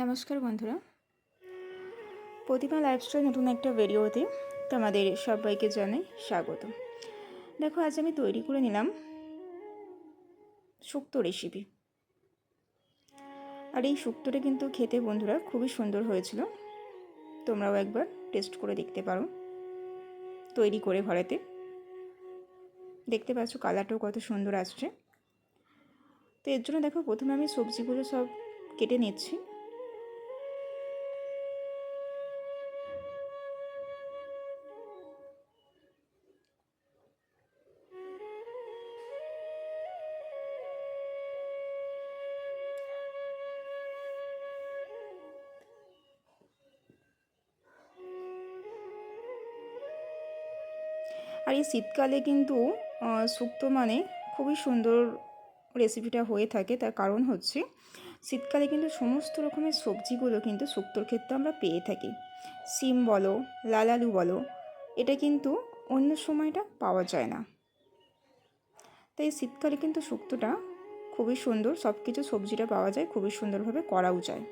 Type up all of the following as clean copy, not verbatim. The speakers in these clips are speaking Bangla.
নমস্কার বন্ধুরা, প্রতিমা লাইফস্টাইল নতুন একটা ভিডিওতে তোমাদের সবাইকে জানাই স্বাগত। দেখো, আজ আমি তৈরি করে নিলাম শুক্তো রেসিপি। আর এই শুক্তোটা কিন্তু খেতে বন্ধুরা খুবই সুন্দর হয়েছিল। তোমরাও একবার টেস্ট করে দেখতে পারো তৈরি করে ঘরেতে। দেখতে পাচ্ছ কালারটাও কত সুন্দর আসছে। তো এর জন্য দেখো, প্রথমে আমি সবজিগুলো সব কেটে নিচ্ছি। আর এই শীতকালে কিন্তু শুক্তো মানে খুবই সুন্দর রেসিপিটা হয়ে থাকে। তার কারণ হচ্ছে শীতকালে কিন্তু সমস্ত রকমের সবজিগুলো কিন্তু শুক্তোর ক্ষেত্রে আমরা পেয়ে থাকি। সিম বলো, লাল আলু বলো, এটা কিন্তু অন্য সময়টা পাওয়া যায় না। তাই শীতকালে কিন্তু শুক্তোটা খুবই সুন্দর, সব কিছু সবজিটা পাওয়া যায়, খুবই সুন্দরভাবে করাও যায়।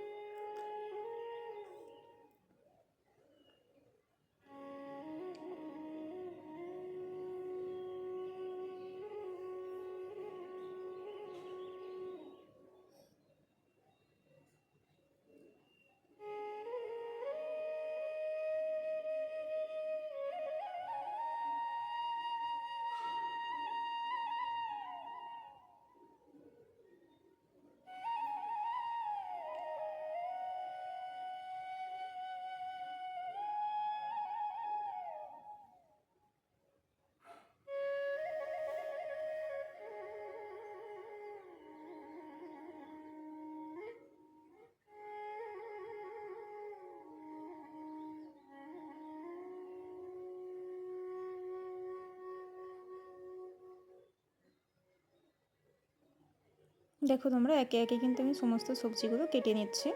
দেখো তোমরা, একে একে কিন্তু আমি সমস্ত সবজিগুলো কেটে নিচ্ছি।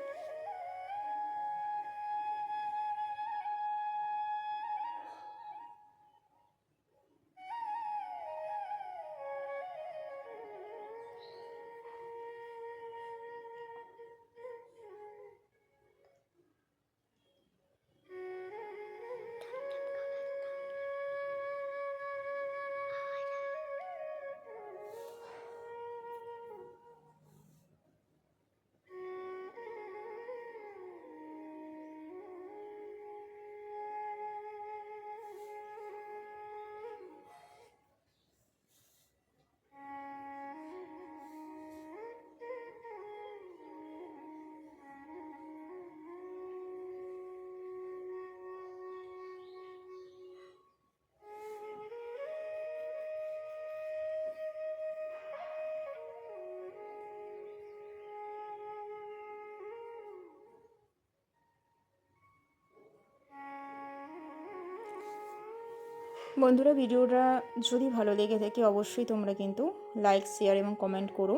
বন্ধুরা, ভিডিওটা যদি ভালো লেগে থাকে অবশ্যই তোমরা কিন্তু লাইক, শেয়ার এবং কমেন্ট করো।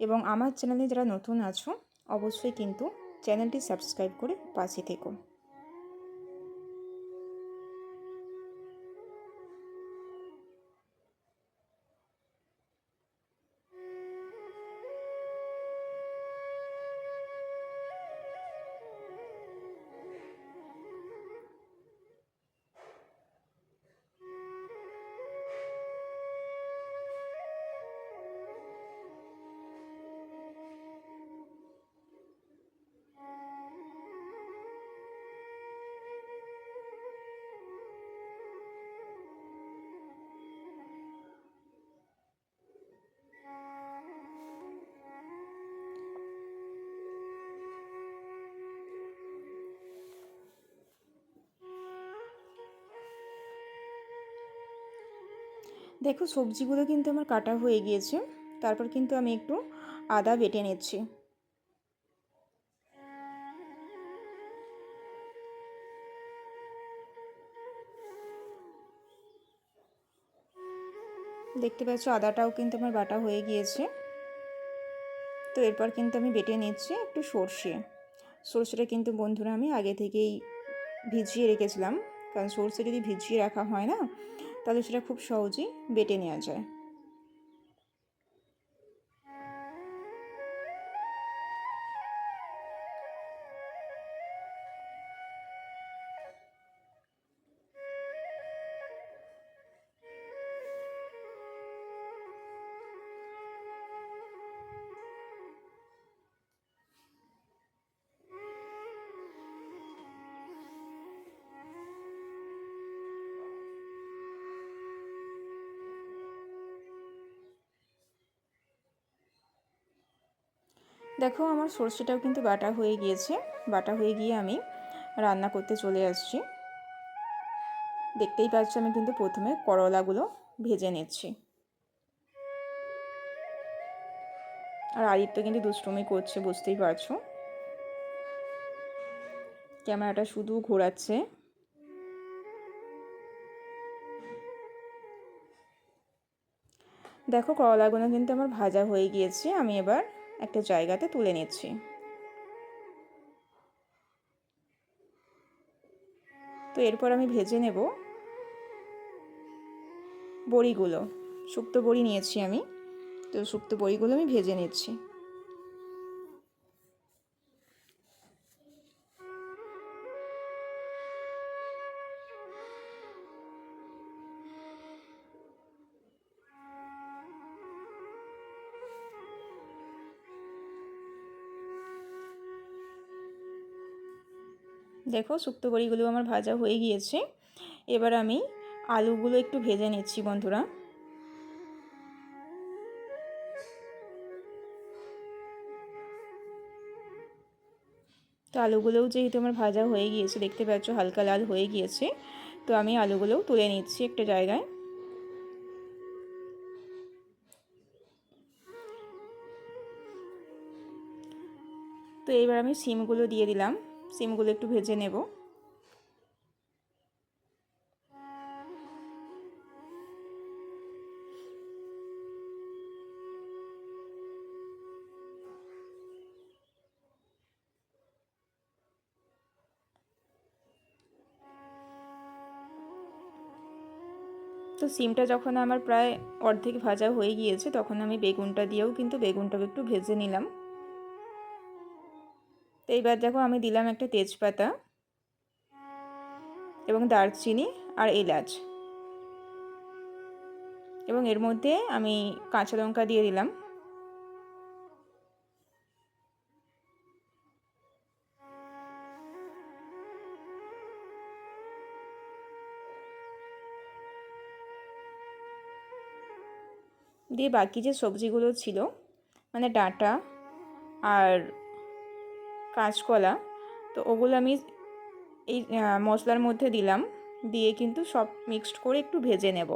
এবং আমার চ্যানেলে যারা নতুন আছো অবশ্যই কিন্তু চ্যানেলটি সাবস্ক্রাইব করে পাশে থেকো। দেখো, সবজিগুলো কিন্তু আমার কাটা হয়ে গিয়েছে। তারপর কিন্তু আমি একটু আদা বেটে নিচ্ছি। দেখতে পাচ্ছ আদাটাও কিন্তু আমার বাটা হয়ে গিয়েছে। তো এরপর কিন্তু আমি বেটে নিচ্ছি একটু সর্ষে। সর্ষেটা কিন্তু বন্ধুরা আমি আগে থেকেই ভিজিয়ে রেখেছিলাম, কারণ সর্ষে যদি ভিজিয়ে রাখা হয় না তাহলে সেটা খুব সহজেই বেটে নেওয়া যায়। দেখো আমার সর্ষেটাও কিন্তু বাটা হয়ে গিয়েছে। বাটা হয়ে গিয়ে আমি রান্না করতে চলে আসছি। দেখতেই পাচ্ছ আমি কিন্তু প্রথমে করলাগুলো ভেজে নিচ্ছি। আর আদিত্য কিন্তু দুষ্টুমি করছে, বুঝতেই পারছো, ক্যামেরাটা শুধু ঘোরাচ্ছে। দেখো করলাগুলো কিন্তু আমার ভাজা হয়ে গিয়েছে। আমি এবার একটা জায়গাতে তুলে নিচ্ছি। তো এরপর আমি ভেজে নেব বড়িগুলো। শুক্তো বড়ি নিয়েছি আমি, তো শুক্তো বড়িগুলো আমি ভেজে নিচ্ছি। দেখো শুক্তো বড়িগুলো আমার ভাজা হয়ে গিয়েছে। এবার আমি আলুগুলো একটু ভেজে নিচ্ছি বন্ধুরা। তো আলুগুলোও যেহেতু আমার ভাজা হয়ে গিয়েছে, দেখতে পাচ্ছ হালকা লাল হয়ে গিয়েছে, তো আমি আলুগুলোও তুলে নিচ্ছি একটা জায়গায়। তো এবার আমি সিমগুলো দিয়ে দিলাম। সিমগুলো একটু ভেজে নেব। তো সিমটা যখন আমার প্রায় অর্ধেক ভাজা হয়ে গিয়েছে, তখন আমি বেগুনটা দিয়েও কিন্তু বেগুনটাও একটু ভেজে নিলাম। তো এইবার দেখো আমি দিলাম একটা তেজপাতা এবং দারচিনি আর এলাচ, এবং এর মধ্যে আমি কাঁচা লঙ্কা দিয়ে দিলাম। দিয়ে বাকি যে সবজিগুলো ছিল, মানে ডাঁটা আর কাঁচকলা, তো ওগুলো আমি এই মশলার মধ্যে দিলাম। দিয়ে কিন্তু সব মিক্সড করে একটু ভেজে নেব।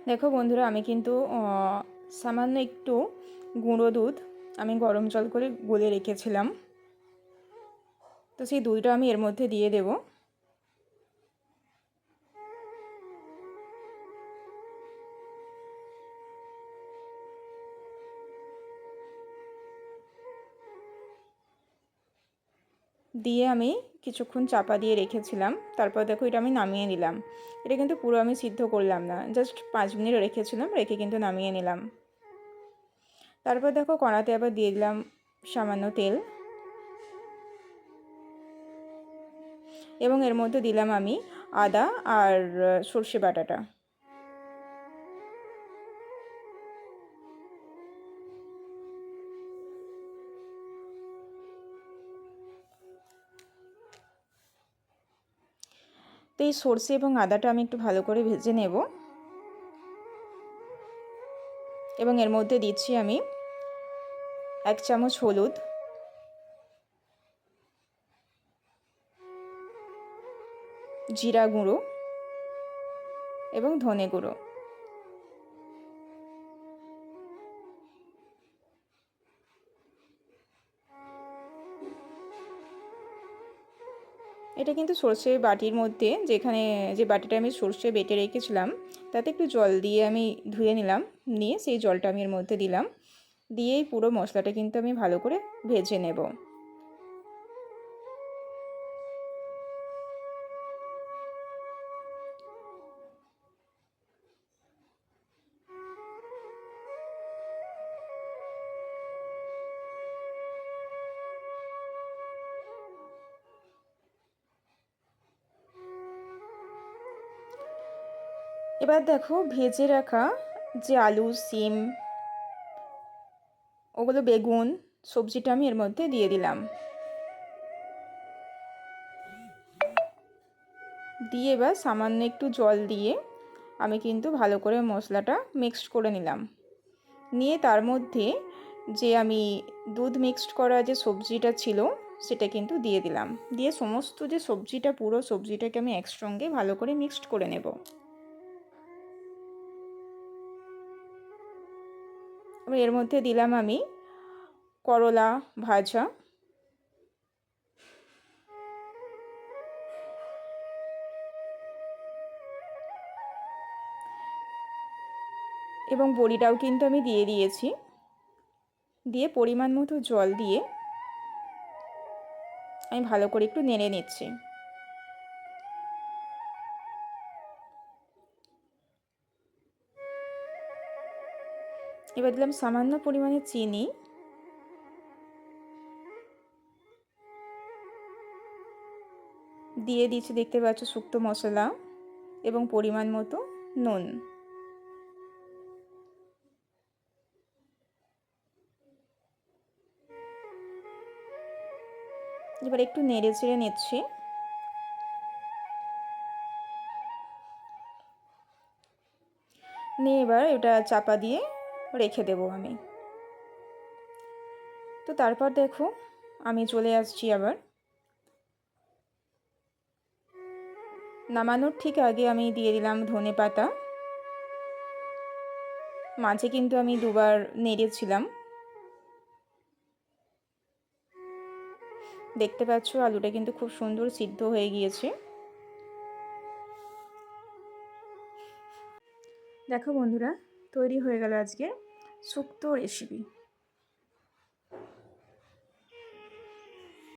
দেখো বন্ধুরা, আমি কিন্তু সামান্য একটু গুঁড়ো দুধ আমি গরম জল করে গুলে রেখেছিলাম, তো সেই দুধটা আমি এর মধ্যে দিয়ে দেব। দিয়ে আমি কিছুক্ষণ চাপা দিয়ে রেখেছিলাম। তারপর দেখো এটা আমি নামিয়ে নিলাম। এটা কিন্তু পুরো আমি সিদ্ধ করলাম না, জাস্ট 5 মিনিট রেখেছিলাম, রেখে কিন্তু নামিয়ে নিলাম। তারপর দেখো কড়াতে আবার দিয়ে দিলাম সামান্য তেল, এবং এর মধ্যে দিলাম আমি আদা আর সর্ষে বাটাটা। তো এই সর্ষে এবং আদাটা আমি একটু ভালো করে ভেজে নেব, এবং এর মধ্যে দিচ্ছি আমি 1 চামচ হলুদ, জিরা গুঁড়ো এবং ধনে গুঁড়ো। এটা কিন্তু সর্ষে বাটির মধ্যে, যেখানে যে বাটিটা আমি সর্ষে বেটে রেখেছিলাম, তাতে একটু জল দিয়ে আমি ধুয়ে নিলাম, নিয়ে সেই জলটা আমি এর মধ্যে দিলাম। দিয়েই পুরো মশলাটা কিন্তু আমি ভালো করে ভেজে নেব। এবার দেখো ভেজে রাখা যে আলু, সিম, ওগুলো বেগুন, সবজিটা আমি এর মধ্যে দিয়ে দিলাম। দিয়ে এবার সামান্য একটু জল দিয়ে আমি কিন্তু ভালো করে মশলাটা মিক্সড করে নিলাম। নিয়ে তার মধ্যে যে আমি দুধ মিক্সড করা যে সবজিটা ছিল সেটা কিন্তু দিয়ে দিলাম। দিয়ে সমস্ত যে সবজিটা, পুরো সবজিটাকে আমি একসঙ্গে ভালো করে মিক্সড করে নেব। এবার এর মধ্যে দিলাম আমি করলা ভাজা, এবং বড়িটাও কিন্তু আমি দিয়ে দিয়েছি। দিয়ে পরিমাণ মতো জল দিয়ে আমি ভালো করে একটু নেড়ে নিচ্ছি। এবার দিলাম সামান্য পরিমাণে চিনি, দিয়ে দিচ্ছি দেখতে পাচ্ছ শুক্তো মশলা এবং পরিমাণ মতো নুন। এবার একটু নেড়ে চেড়ে নিচ্ছি। নিয়ে এবার এটা চাপা দিয়ে রেখে দেবো আমি। তো তারপর দেখো আমি চলে আসছি আবার নামানোর ঠিক আগে আমি দিয়ে দিলাম ধনে পাতা। মাঝে কিন্তু আমি দুবার নেড়েছিলাম। দেখতে পাচ্ছ আলুটা কিন্তু খুব সুন্দর সিদ্ধ হয়ে গিয়েছে। দেখো বন্ধুরা, তৈরি হয়ে গেল আজকে শুক্তো রেসিপি।